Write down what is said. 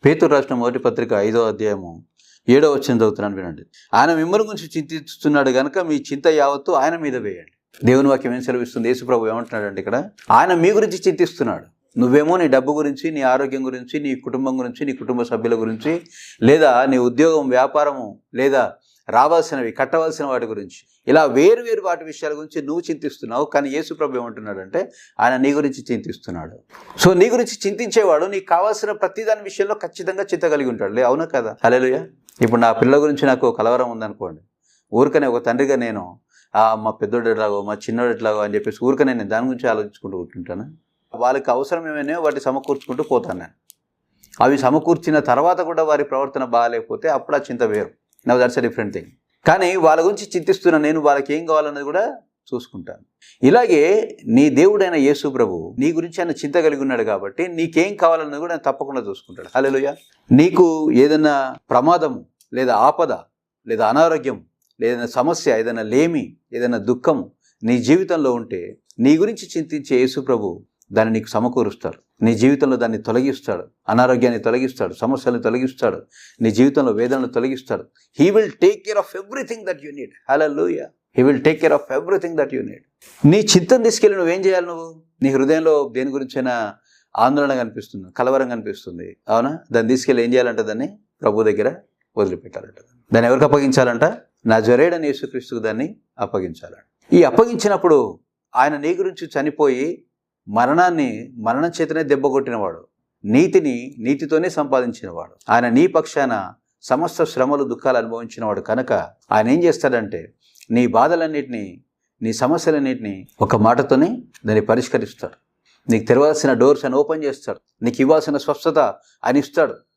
పేతురు రాసిన మొదటి పత్రిక 5వ అధ్యాయము 7వ వచనం చదువుతున్నాను, వినండి. ఆయన మిమ్మల్ని గురించి చింతిస్తున్నాడు కనుక మీ చింత యావత్తు ఆయన మీద వేయండి. దేవుని వాక్యం ఏం సెలవిస్తుంది? యేసు ప్రభు ఏమంటున్నాడంటే ఇక్కడ, ఆయన మీ గురించి చింతిస్తున్నాడు. నువ్వేమో నీ డబ్బు గురించి, నీ ఆరోగ్యం గురించి, నీ కుటుంబం గురించి, నీ కుటుంబ సభ్యుల గురించి, లేదా నీ ఉద్యోగం, వ్యాపారము, లేదా రావాల్సినవి, కట్టవలసిన వాటి గురించి, ఇలా వేరు వాటి విషయాల గురించి నువ్వు చింతిస్తున్నావు. కానీ యేసు ప్రభు ఏమంటున్నాడంటే ఆయన నీ గురించి చింతిస్తున్నాడు. సో నీ గురించి చింతించేవాడు నీకు కావాల్సిన ప్రతిదాని విషయంలో ఖచ్చితంగా చింత కలిగి ఉంటాడు. అవునా కదా? హల్లెలూయా. ఇప్పుడు నా పిల్లల గురించి నాకు కలవరం ఉందనుకోండి, ఊరికనే ఒక తండ్రిగా నేను మా పెద్దోడు ఎట్లాగో, మా చిన్నోడు ఎట్లాగో అని చెప్పేసి ఊరికనే నేను దాని గురించి ఆలోచించుకుంటూ కూర్చుంటాను. వాళ్ళకి అవసరం ఏమైనా వాటి సమకూర్చుకుంటూ పోతాను నేను. అవి సమకూర్చిన తర్వాత కూడా వారి ప్రవర్తన బాగాలేకపోతే అప్పుడు ఆ చింత వేరు. Now that's a different thing. కానీ వాళ్ళ గురించి చింతిస్తున్నా నేను, వాళ్ళకి ఏం కావాలన్నది కూడా చూసుకుంటాను. ఇలాగే నీ దేవుడైన యేసు ప్రభు నీ గురించి ఆయన చింత కలిగి ఉన్నాడు కాబట్టి నీకేం కావాలన్నది కూడా ఆయన తప్పకుండా చూసుకుంటాడు. హల్లెలూయా. నీకు ఏదైనా ప్రమాదము, లేదా ఆపద, లేదా అనారోగ్యం, ఏదైనా సమస్య, ఏదైనా లేమి, ఏదైనా దుఃఖం నీ జీవితంలో ఉంటే నీ గురించి చింతించే యేసు ప్రభు దాన్ని నీకు సమకూరుస్తాడు. నీ జీవితంలో దాన్ని తొలగిస్తాడు. అనారోగ్యాన్ని తొలగిస్తాడు, సమస్యలను తొలగిస్తాడు, నీ జీవితంలో వేదనను తొలగిస్తాడు. He will take care of everything that you need. Hallelujah. He will take care of everything that you need. నీ చింతను తీసుకెళ్ళి నువ్వేం చేయాలి? నువ్వు నీ హృదయంలో దేని గురించైనా ఆందోళన కనిపిస్తుంది, కలవరం కనిపిస్తుంది, అవునా? దాన్ని తీసుకెళ్ళి ఏం చేయాలంట? దాన్ని ప్రభు దగ్గర వదిలిపెట్టాలంట. దాన్ని ఎవరికి అప్పగించాలంట? నజరేయుడైన యేసుక్రీస్తుకు దాన్ని అప్పగించాలంట. ఈ అప్పగించినప్పుడు ఆయన నీ గురించి చనిపోయి మరణం చేతనే దెబ్బ కొట్టినవాడు, నీతితోనే సంపాదించినవాడు, ఆయన నీ పక్షాన సమస్త శ్రమలు, దుఃఖాలు అనుభవించినవాడు కనుక ఆయన ఏం చేస్తాడంటే నీ బాధలన్నిటినీ, నీ సమస్యలన్నిటినీ ఒక మాటతోనే దాన్ని పరిష్కరిస్తాడు. నీకు తెరవాల్సిన డోర్స్ ఆయన ఓపెన్ చేస్తాడు. నీకు ఇవ్వాల్సిన స్వస్థత ఆయన ఇస్తాడు.